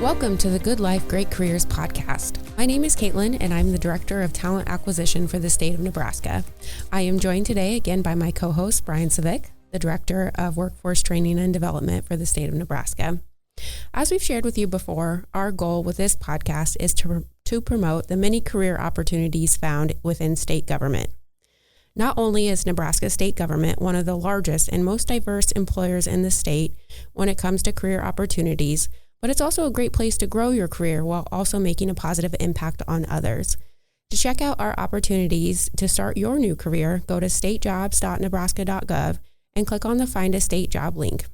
Welcome to the Good Life, Great Careers podcast. My name is Caitlin, and I'm the Director of Talent Acquisition for the state of Nebraska. I am joined today again by my co-host, Brian Savick, the Director of Workforce Training and Development for the state of Nebraska. As we've shared with you before, our goal with this podcast is to promote the many career opportunities found within state government. Not only is Nebraska state government one of the largest and most diverse employers in the state when it comes to career opportunities, but it's also a great place to grow your career while also making a positive impact on others. To check out our opportunities to start your new career, go to statejobs.nebraska.gov and click on the Find a State Job link.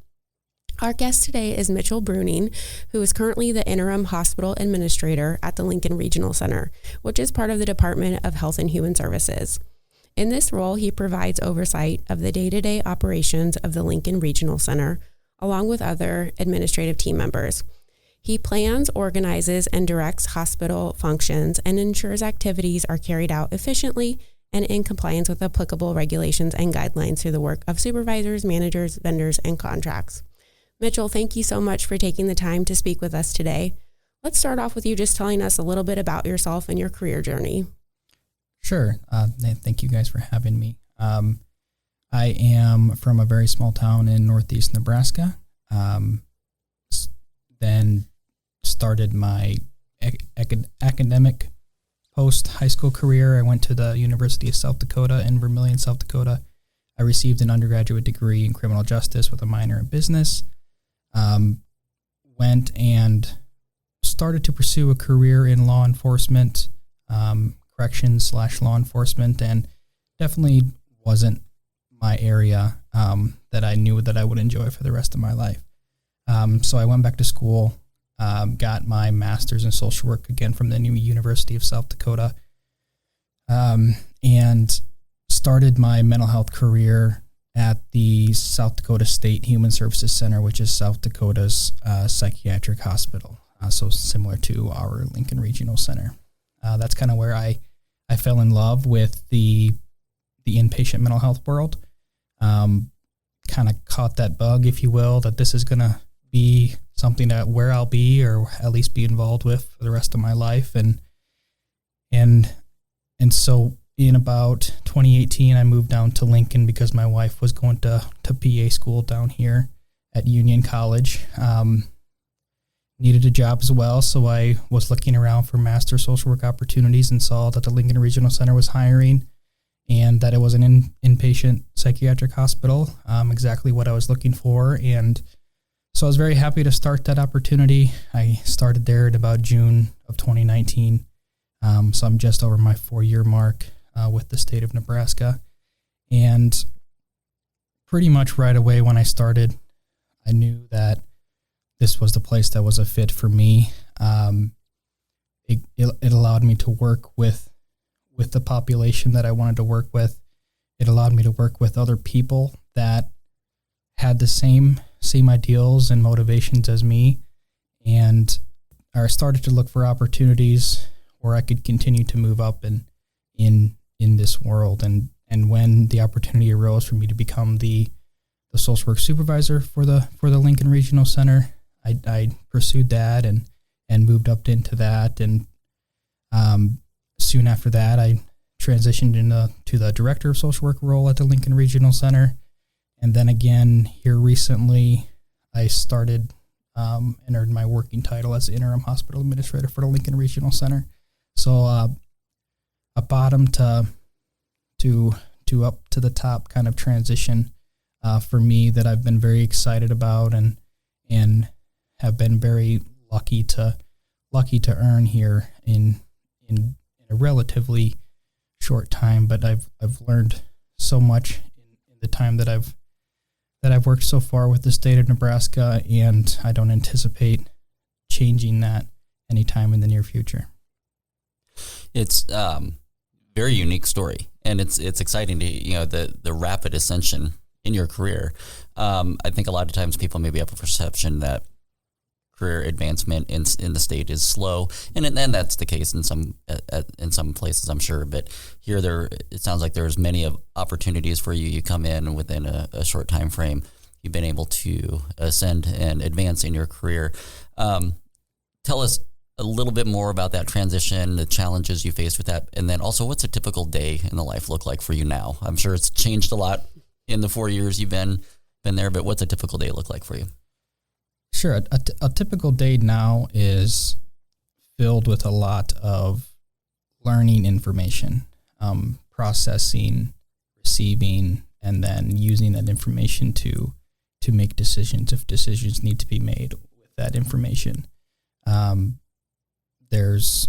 Our guest today is Mitchell Bruening, who is currently the Interim Hospital Administrator at the Lincoln Regional Center, which is part of the Department of Health and Human Services. In this role, he provides oversight of the day-to-day operations of the Lincoln Regional Center, along with other administrative team members. He plans, organizes, and directs hospital functions and ensures activities are carried out efficiently and in compliance with applicable regulations and guidelines through the work of supervisors, managers, vendors, and contracts. Mitchell, thank you so much for taking the time to speak with us today. Let's start off with you just telling us a little bit about yourself and your career journey. Sure. Thank you guys for having me. I am from a very small town in northeast Nebraska. Then started my academic post-high school career. I went to the University of South Dakota in Vermillion, South Dakota. I received an undergraduate degree in criminal justice with a minor in business. Went and started to pursue a career in law enforcement, corrections/law enforcement, and definitely wasn't my area that I knew that I would enjoy for the rest of my life. So I went back to school, got my master's in social work again from the new University of South Dakota, and started my mental health career at the South Dakota State Human Services Center, which is South Dakota's psychiatric hospital, so similar to our Lincoln Regional Center. That's kind of where I fell in love with the inpatient mental health world. Kind of caught that bug, if you will, that this is going to be something that where I'll be, or at least be involved with for the rest of my life. And so in about 2018, I moved down to Lincoln because my wife was going to PA school down here at Union College. Needed a job as well, so I was looking around for master social work opportunities and saw that the Lincoln Regional Center was hiring and that it was an inpatient psychiatric hospital, exactly what I was looking for. And so I was very happy to start that opportunity. I started there at about June of 2019. So I'm just over my 4-year mark with the state of Nebraska. And pretty much right away when I started, I knew that this was the place that was a fit for me. It allowed me to work with the population that I wanted to work with. It allowed me to work with other people that had the same ideals and motivations as me. And I started to look for opportunities where I could continue to move up in this world. And when the opportunity arose for me to become the social work supervisor for the Lincoln Regional Center, I pursued that and moved up into that. And soon after that, I transitioned to the director of social work role at the Lincoln Regional Center. And then again, here recently, I started and earned my working title as Interim Hospital Administrator for the Lincoln Regional Center. So a bottom to up to the top kind of transition for me that I've been very excited about and have been very lucky to earn here in a relatively short time. But I've learned so much in the time that I've worked so far with the state of Nebraska, and I don't anticipate changing that anytime in the near future. It's very unique story, and it's exciting to the rapid ascension in your career. I think a lot of times people maybe have a perception that career advancement in the state is slow, and that's the case in some places, I'm sure. But here, it sounds like there's many opportunities for you. You come in within a short time frame. You've been able to ascend and advance in your career. tell us a little bit more about that transition, the challenges you faced with that, and then also what's a typical day in the life look like for you now? I'm sure it's changed a lot in the 4 years you've been there, but what's a typical day look like for you? Sure. A typical day now is filled with a lot of learning information, processing, receiving, and then using that information to make decisions if decisions need to be made with that information. There's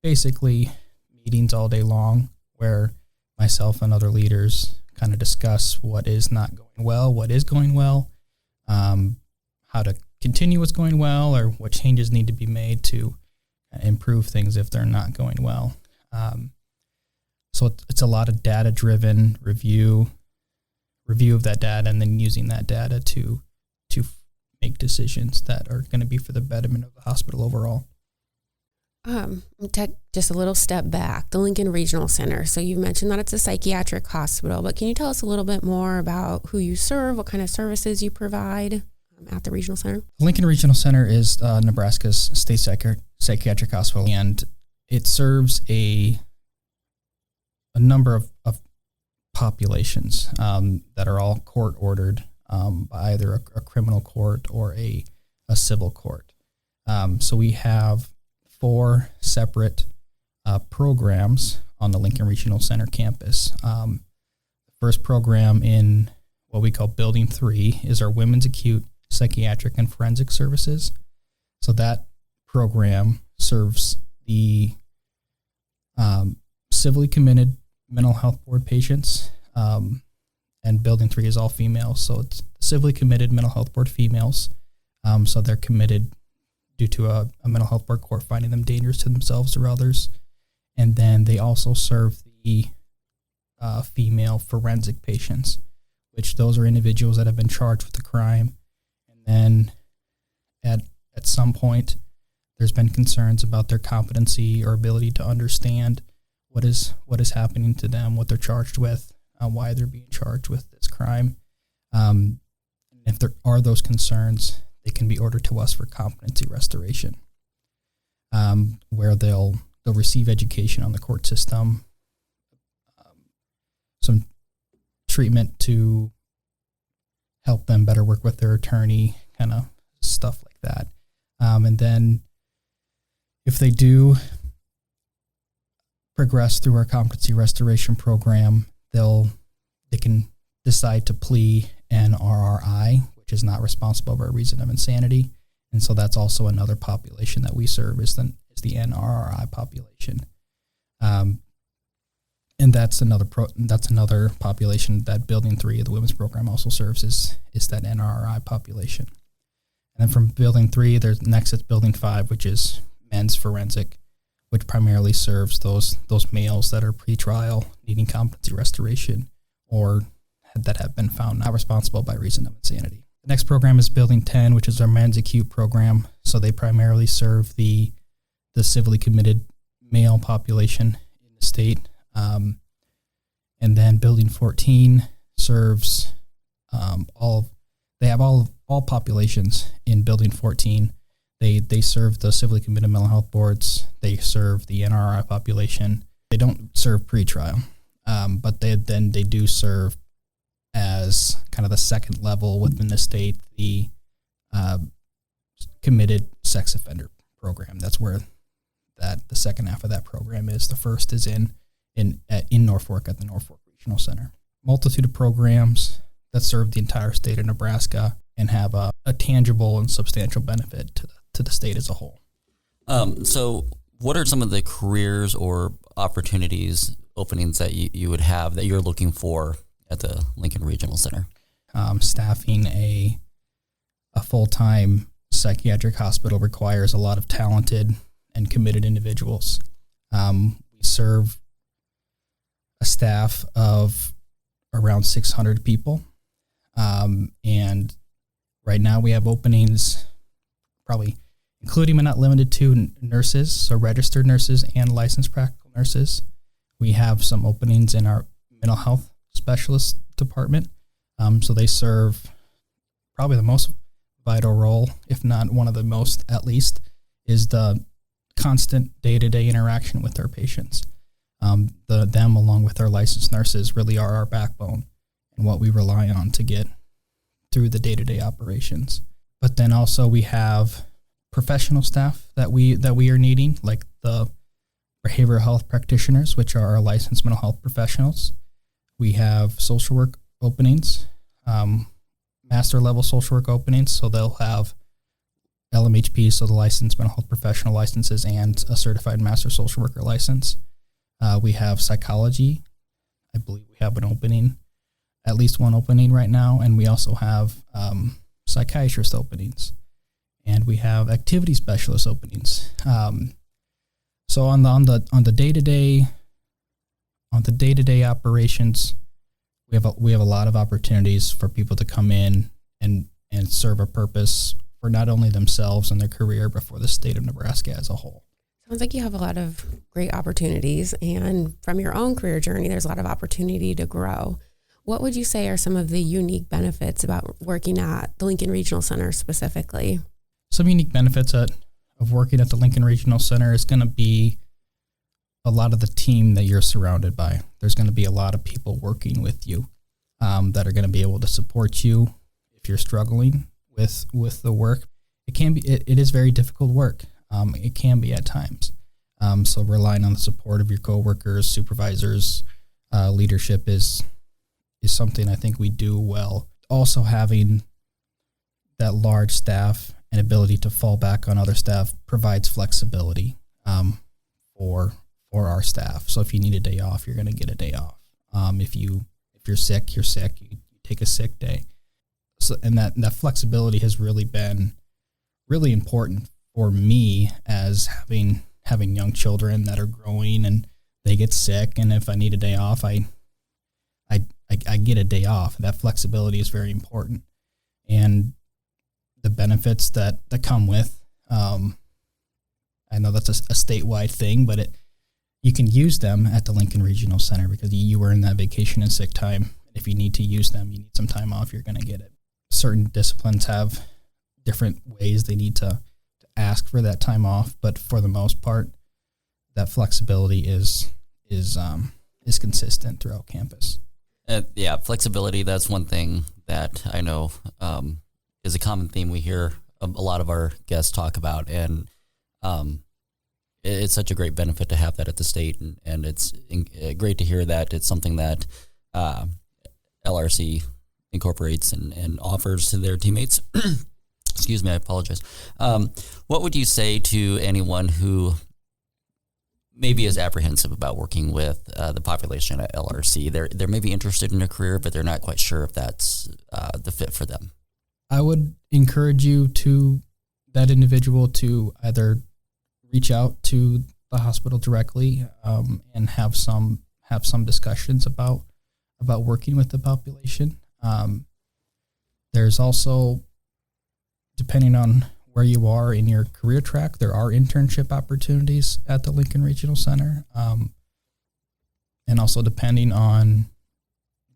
basically meetings all day long where myself and other leaders kind of discuss what is not going well, what is going well, how to continue what's going well, or what changes need to be made to improve things if they're not going well. So it's a lot of data-driven review of that data, and then using that data to make decisions that are going to be for the betterment of the hospital overall. Take just a little step back, the Lincoln Regional Center. So you mentioned that it's a psychiatric hospital, but can you tell us a little bit more about who you serve, what kind of services you provide at the Regional Center? Lincoln Regional Center is Nebraska's state psychiatric hospital, and it serves a number of populations that are all court-ordered by either a criminal court or a civil court. So we have 4 separate programs on the Lincoln Regional Center campus. The first program in what we call Building 3 is our Women's Acute Psychiatric and Forensic Services. So that program serves the civilly committed mental health board patients, and Building 3 is all females. So it's civilly committed mental health board females. So they're committed due to a mental health board court finding them dangerous to themselves or others. And then they also serve the female forensic patients, which those are individuals that have been charged with a crime. And then at some point, there's been concerns about their competency or ability to understand what is happening to them, what they're charged with, why they're being charged with this crime. If there are those concerns, they can be ordered to us for competency restoration, where they'll receive education on the court system, some treatment to help them better work with their attorney, kind of stuff like that. And then if they do progress through our competency restoration program, they can decide to plea an RRI, which is not responsible by reason of insanity. And so that's also another population that we serve is the NRRI population. And that's another population that Building 3 of the Women's Program also serves is that NRRI population. And then from Building 3, there's next it's Building 5, which is men's forensic, which primarily serves those males that are pretrial needing competency restoration or that have been found not responsible by reason of insanity. The next program is Building 10, which is our men's acute program. So they primarily serve the civilly committed male population in the state. And then Building 14 serves all populations in Building 14. They serve the civilly committed mental health boards. They serve the NRI population. They don't serve pretrial, but they do serve as kind of the second level within the state, the committed sex offender program. That's where the second half of that program is. The first is in Norfolk at the Norfolk Regional Center. Multitude of programs that serve the entire state of Nebraska and have a tangible and substantial benefit to the state as a whole. So what are some of the careers or opportunities, openings that you would have that you're looking for at the Lincoln Regional Center? Staffing a full-time psychiatric hospital requires a lot of talented and committed individuals. We serve a staff of around 600 people. And right now we have openings, probably including but not limited to nurses, so registered nurses and licensed practical nurses. We have some openings in our mental health specialist department. So they serve probably the most vital role, if not one of the most at least, is the constant day-to-day interaction with our patients. Them, along with our licensed nurses, really are our backbone and what we rely on to get through the day-to-day operations. But then also we have professional staff that we are needing, like the behavioral health practitioners, which are our licensed mental health professionals. We have social work openings, master level social work openings, so they'll have LMHP, so the licensed mental health professional licenses, and a certified master social worker license. We have psychology. I believe we have an opening, at least one opening right now, and we also have psychiatrist openings, and we have activity specialist openings. So on the day-to-day operations, we have a lot of opportunities for people to come in and serve a purpose for not only themselves and their career, but for the state of Nebraska as a whole. Sounds like you have a lot of great opportunities, and from your own career journey, there's a lot of opportunity to grow. What would you say are some of the unique benefits about working at the Lincoln Regional Center specifically? Some unique benefits of working at the Lincoln Regional Center is going to be a lot of the team that you're surrounded by. There's going to be a lot of people working with you that are going to be able to support you if you're struggling with the work. It is very difficult work. It can be at times. So relying on the support of your coworkers, supervisors, leadership is something I think we do well. Also having that large staff and ability to fall back on other staff provides flexibility for our staff. So if you need a day off, you're going to get a day off. If you're sick, you're sick. You take a sick day. So and that flexibility has really been really important for me as having young children that are growing and they get sick, and if I need a day off, I get a day off. That flexibility is very important, and the benefits that come with. I know that's a statewide thing, but you can use them at the Lincoln Regional Center because you earn that vacation and sick time. If you need to use them, you need some time off, you're going to get it. Certain disciplines have different ways they need to ask for that time off, but for the most part, that flexibility is consistent throughout campus. Flexibility, that's one thing that I know is a common theme we hear a lot of our guests talk about, and it's such a great benefit to have that at the state, and it's great to hear that it's something that LRC incorporates and offers to their teammates. Excuse me, I apologize. What would you say to anyone who maybe is apprehensive about working with the population at LRC? They're maybe interested in a career, but they're not quite sure if that's the fit for them. I would encourage that individual to either reach out to the hospital directly and have some discussions about working with the population. There's also, depending on where you are in your career track, there are internship opportunities at the Lincoln Regional Center. And also depending on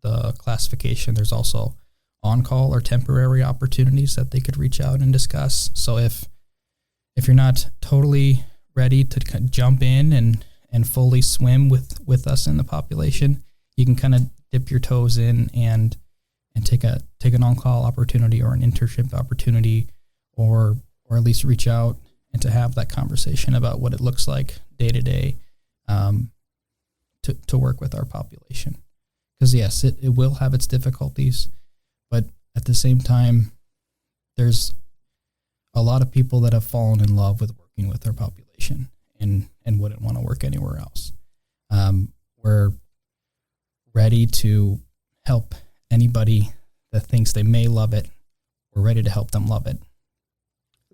the classification, there's also on-call or temporary opportunities that they could reach out and discuss. So if you're not totally ready to jump in and fully swim with us in the population, you can kind of dip your toes in and take an on-call opportunity or an internship opportunity, or at least reach out and to have that conversation about what it looks like day to day to work with our population. Because yes, it will have its difficulties, but at the same time, there's a lot of people that have fallen in love with working with our population and wouldn't want to work anywhere else. We're ready to help anybody that thinks they may love it. We're ready to help them love it.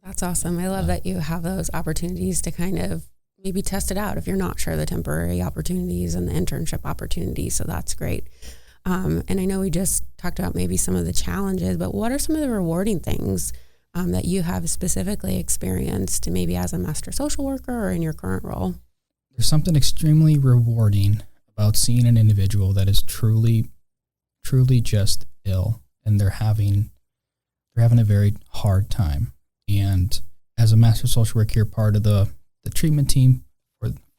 That's awesome. I love that you have those opportunities to kind of maybe test it out if you're not sure, the temporary opportunities and the internship opportunities. So that's great. And I know we just talked about maybe some of the challenges, but what are some of the rewarding things that you have specifically experienced maybe as a master social worker or in your current role? There's something extremely rewarding about seeing an individual that is truly just ill, and they're having a very hard time. And as as a master social worker, you're part of the treatment team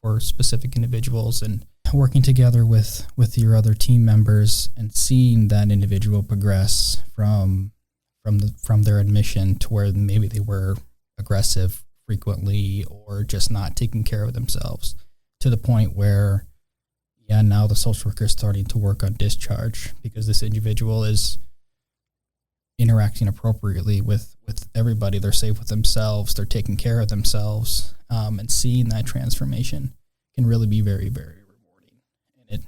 for specific individuals, and working together with your other team members and seeing that individual progress from their admission to where maybe they were aggressive frequently or just not taking care of themselves, to the point where, now the social worker is starting to work on discharge because this individual is interacting appropriately with everybody. They're safe with themselves. They're taking care of themselves. And seeing that transformation can really be very, very rewarding. And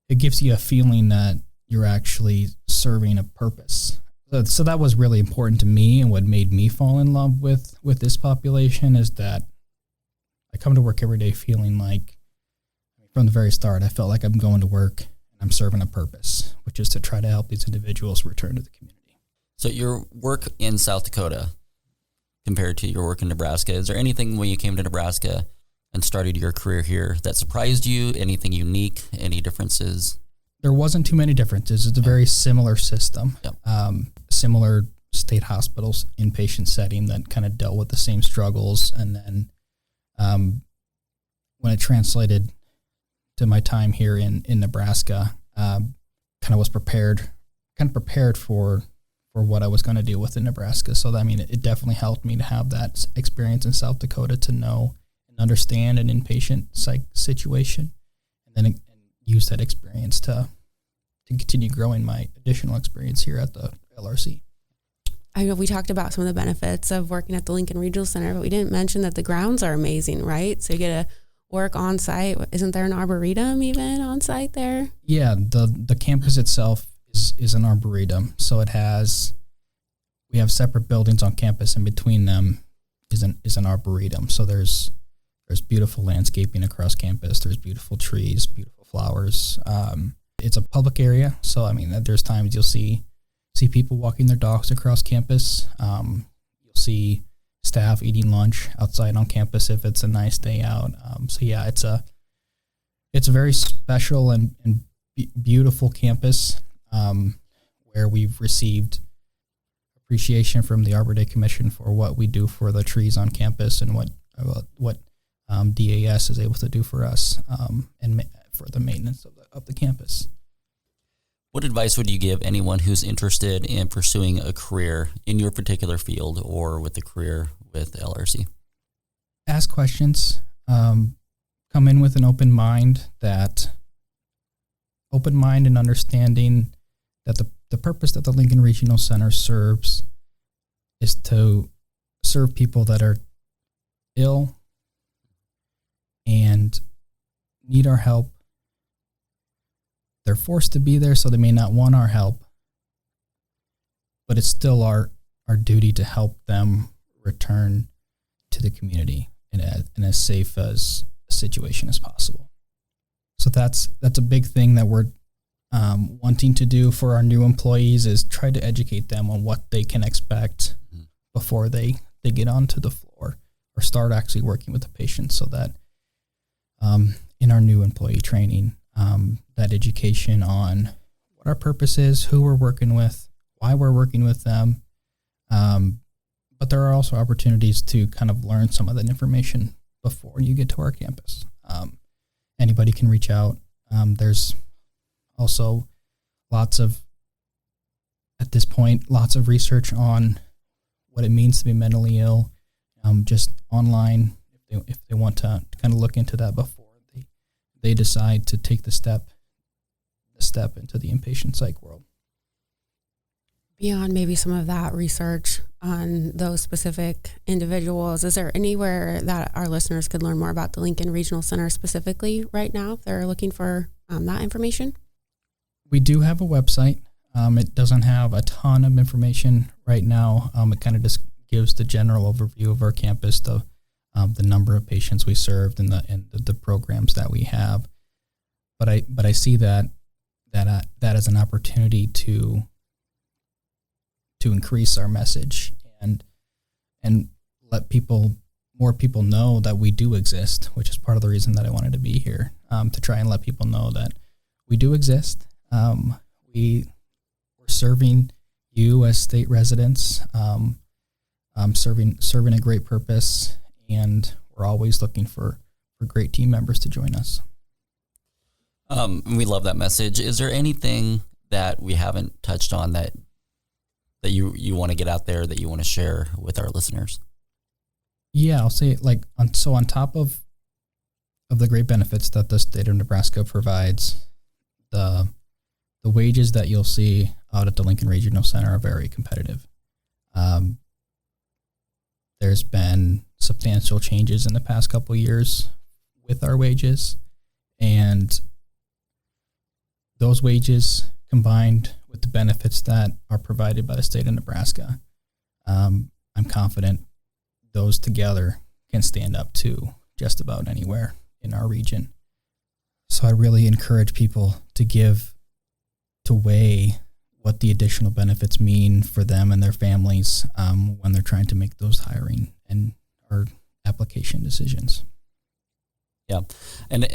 it gives you a feeling that you're actually serving a purpose. So that was really important to me, and what made me fall in love with this population is that I come to work every day feeling like, from the very start, I felt like I'm going to work and I'm serving a purpose, which is to try to help these individuals return to the community. So your work in South Dakota compared to your work in Nebraska, is there anything when you came to Nebraska and started your career here that surprised you? Anything unique? Any differences? There wasn't too many differences. It's a very similar system, similar state hospitals, inpatient setting that kind of dealt with the same struggles. And then when it translated to my time here in Nebraska, kind of was prepared for what I was going to deal with in Nebraska. So, it definitely helped me to have that experience in South Dakota to know and understand an inpatient psych situation, and then use that experience to continue growing my additional experience here at the LRC. I know we talked about some of the benefits of working at the Lincoln Regional Center, but we didn't mention that the grounds are amazing, right? So you get to work on site. Isn't there an arboretum even on site there? Yeah, the campus itself is an arboretum. So we have separate buildings on campus, and between them is an arboretum. So there's beautiful landscaping across campus. There's beautiful trees, beautiful flowers. It's a public area, so there's times you'll see people walking their dogs across campus. You'll see staff eating lunch outside on campus if it's a nice day out. It's a very special and beautiful campus where we've received appreciation from the Arbor Day Commission for what we do for the trees on campus and what DAS is able to do for us and for the maintenance of the campus. What advice would you give anyone who's interested in pursuing a career in your particular field or with a career with LRC? Ask questions. Come in with an open mind and understanding that the purpose that the Lincoln Regional Center serves is to serve people that are ill and need our help. They're forced to be there, so they may not want our help, but it's still our duty to help them return to the community in as safe as a situation as possible. So that's a big thing that we're wanting to do for our new employees, is try to educate them on what they can expect before they get onto the floor or start actually working with the patients, so that in our new employee training, that education on what our purpose is, who we're working with, why we're working with them. But there are also opportunities to kind of learn some of that information before you get to our campus. Anybody can reach out. There's also lots of research on what it means to be mentally ill, just online, if they want to kind of look into that before they decide to take the step into the inpatient psych world. Beyond maybe some of that research on those specific individuals, is there anywhere that our listeners could learn more about the Lincoln Regional Center specifically right now if they're looking for that information? We do have a website. It doesn't have a ton of information right now. It kind of just gives the general overview of our campus, the number of patients we served, and the programs that we have. But I see that as an opportunity to increase our message and let more people know that we do exist, which is part of the reason that I wanted to be here, to try and let people know that we do exist. We're serving you as state residents. serving a great purpose, and we're always looking for great team members to join us. We love that message. Is there anything that we haven't touched on that you want to get out there, that you want to share with our listeners? Yeah, I'll say on top of the great benefits that the state of Nebraska provides, the wages that you'll see out at the Lincoln Regional Center are very competitive. There's been substantial changes in the past couple of years with our wages, and those wages combined with the benefits that are provided by the state of Nebraska, I'm confident those together can stand up to just about anywhere in our region. So I really encourage people to weigh what the additional benefits mean for them and their families when they're trying to make those hiring and or application decisions. Yeah, and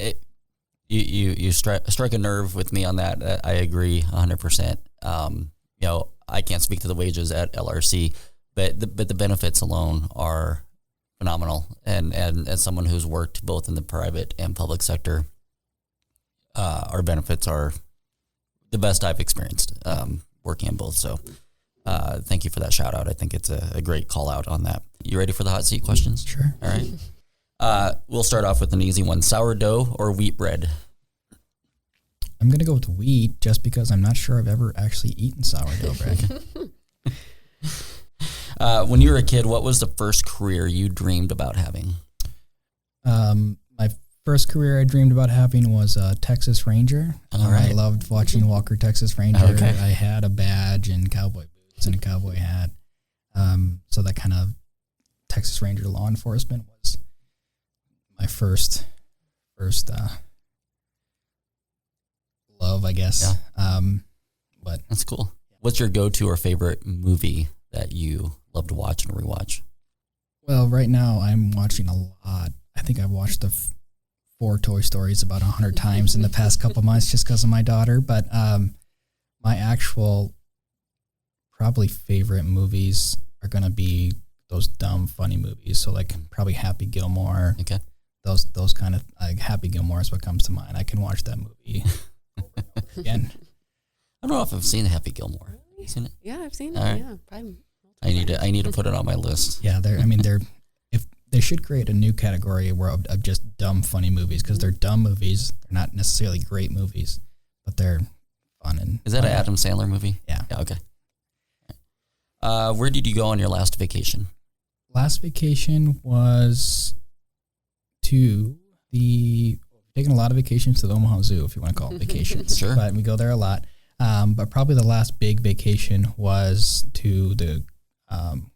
you strike a nerve with me on that. I agree 100%. I can't speak to the wages at LRC, but the benefits alone are phenomenal. And as someone who's worked both in the private and public sector, our benefits are the best I've experienced working in both. So thank you for that shout out. I think it's a great call out on that. You ready for the hot seat questions? Sure. All right. We'll start off with an easy one. Sourdough or wheat bread? I'm going to go with wheat just because I'm not sure I've ever actually eaten sourdough bread. When you were a kid, what was the first career you dreamed about having? My first career I dreamed about having was a Texas Ranger. All right. I loved watching Walker Texas Ranger. Okay. I had a badge and cowboy boots and a cowboy hat. So that kind of Texas Ranger law enforcement was my first love, I guess. Yeah. But That's cool. What's your go-to or favorite movie that you love to watch and rewatch? Well, right now I'm watching a lot. I think I've watched the 4 Toy Stories about 100 times in the past couple months just because of my daughter. But my actual probably favorite movies are going to be those dumb, funny movies. So like probably Happy Gilmore. Okay. Those kind of, Happy Gilmore is what comes to mind. I can watch that movie over and over again. I don't know if I've seen Happy Gilmore. Have you seen it? Yeah, I've seen it. All right. Yeah, probably. I need to put it on my list. Yeah, if they should create a new category of just dumb, funny movies, because they're dumb movies. They're not necessarily great movies, but they're fun. And Is that an Adam Sandler movie? Yeah. Okay. Where did you go on your last vacation? Last vacation was taking a lot of vacations to the Omaha Zoo, if you want to call it vacations. Sure. But we go there a lot. But probably the last big vacation was to the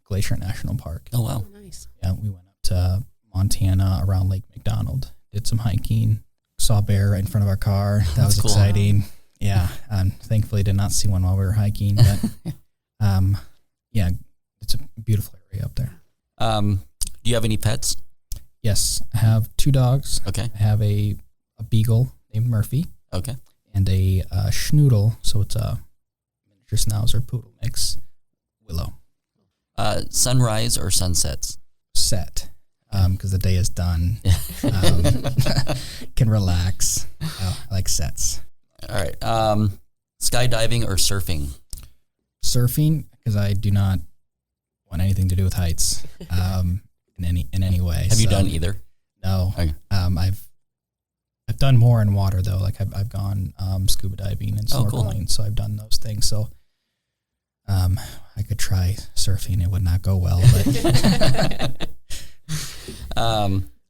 Glacier National Park. Oh, wow. Oh, nice. Yeah, we went up to Montana around Lake McDonald, did some hiking, saw a bear right in front of our car. That was cool. exciting. Yeah, thankfully did not see one while we were hiking. But yeah, it's a beautiful area up there. Do you have any pets? Yes, I have 2 dogs. Okay. I have a beagle named Murphy. Okay. And a schnoodle, so it's a miniature schnauzer poodle mix, Willow. Sunrise or sunsets? Set, because the day is done. Can relax. I like sets. All right. Skydiving or surfing? Surfing, because I do not want anything to do with heights in any way. Have you done either? No. Okay. I've done more in water though. Like I've gone scuba diving and snorkeling, cool. So I've done those things. So I could try surfing. It would not go well. But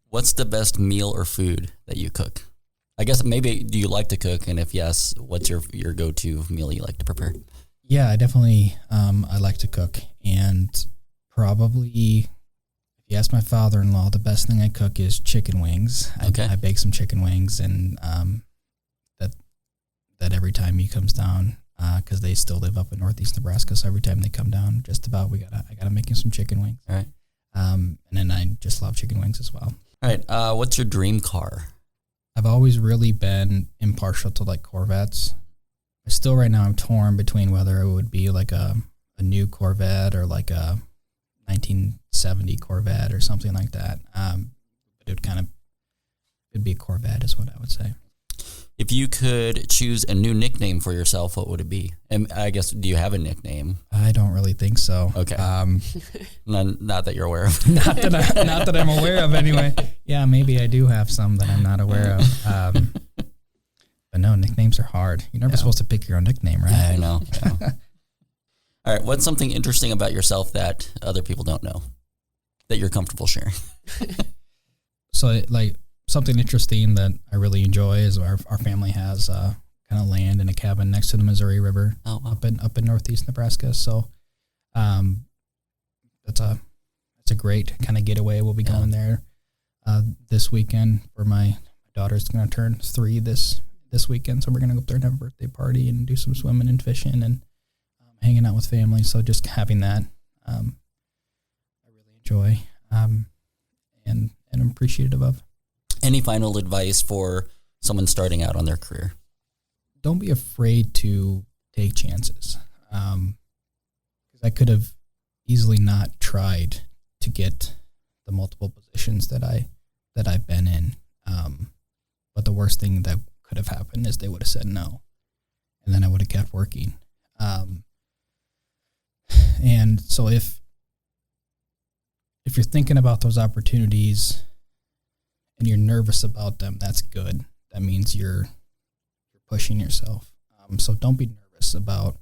what's the best meal or food that you cook? I guess maybe do you like to cook, and if yes, what's your go-to meal you like to prepare? Yeah, I definitely I like to cook, and probably if you ask my father-in-law, the best thing I cook is chicken wings. Okay. I bake some chicken wings, and that every time he comes down, because they still live up in Northeast Nebraska, so every time they come down, just about I gotta make him some chicken wings. All right. And then I just love chicken wings as well. All right. What's your dream car? I've always really been impartial to like Corvettes. Still right now I'm torn between whether it would be like a new Corvette or like a 1970 Corvette or something like that. But it'd be a Corvette is what I would say. If you could choose a new nickname for yourself, what would it be? And I guess, do you have a nickname? I don't really think so. Okay. Not that you're aware of. not that I'm aware of anyway. Yeah, maybe I do have some that I'm not aware of. But no, nicknames are hard. You're never supposed to pick your own nickname, right? I know. All right. What's something interesting about yourself that other people don't know that you're comfortable sharing? So, something interesting that I really enjoy is our family has kind of land and a cabin next to the Missouri River. Oh, wow. up in northeast Nebraska. So that's a great kind of getaway. We'll be going there this weekend for my daughter's going to turn 3 this weekend. So we're going to go up there and have a birthday party and do some swimming and fishing and hanging out with family. So just having that, I really enjoy and I'm appreciative of. Any final advice for someone starting out on their career? Don't be afraid to take chances. Because I could have easily not tried to get the multiple positions that I've been in. But the worst thing that could have happened is they would have said no, and then I would have kept working. And so if you're thinking about those opportunities and you're nervous about them, that's good. That means you're pushing yourself. So don't be nervous about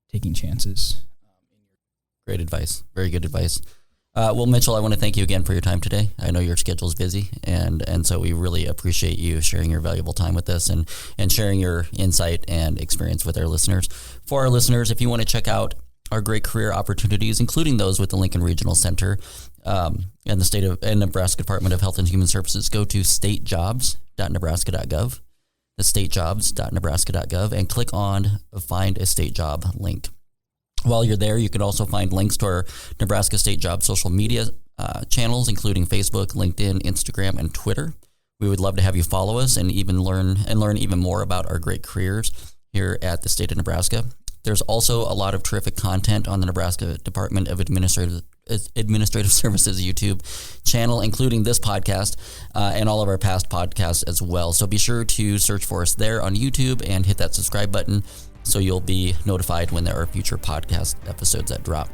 taking chances. Great advice. Very good advice. Well, Mitchell, I want to thank you again for your time today. I know your schedule is busy, and so we really appreciate you sharing your valuable time with us and sharing your insight and experience with our listeners. For our listeners, if you want to check out our great career opportunities, including those with the Lincoln Regional Center and the Nebraska Department of Health and Human Services, go to statejobs.nebraska.gov, the statejobs.nebraska.gov, and click on Find a State Job link. While you're there, you can also find links to our Nebraska State Job social media channels, including Facebook, LinkedIn, Instagram, and Twitter. We would love to have you follow us and learn even more about our great careers here at the state of Nebraska. There's also a lot of terrific content on the Nebraska Department of Administrative Services YouTube channel, including this podcast and all of our past podcasts as well. So be sure to search for us there on YouTube and hit that subscribe button so you'll be notified when there are future podcast episodes that drop.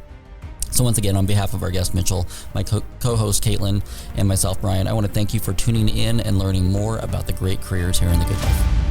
So once again, on behalf of our guest Mitchell, my co-host Caitlin, and myself, Brian, I want to thank you for tuning in and learning more about the great careers here in the Good Life.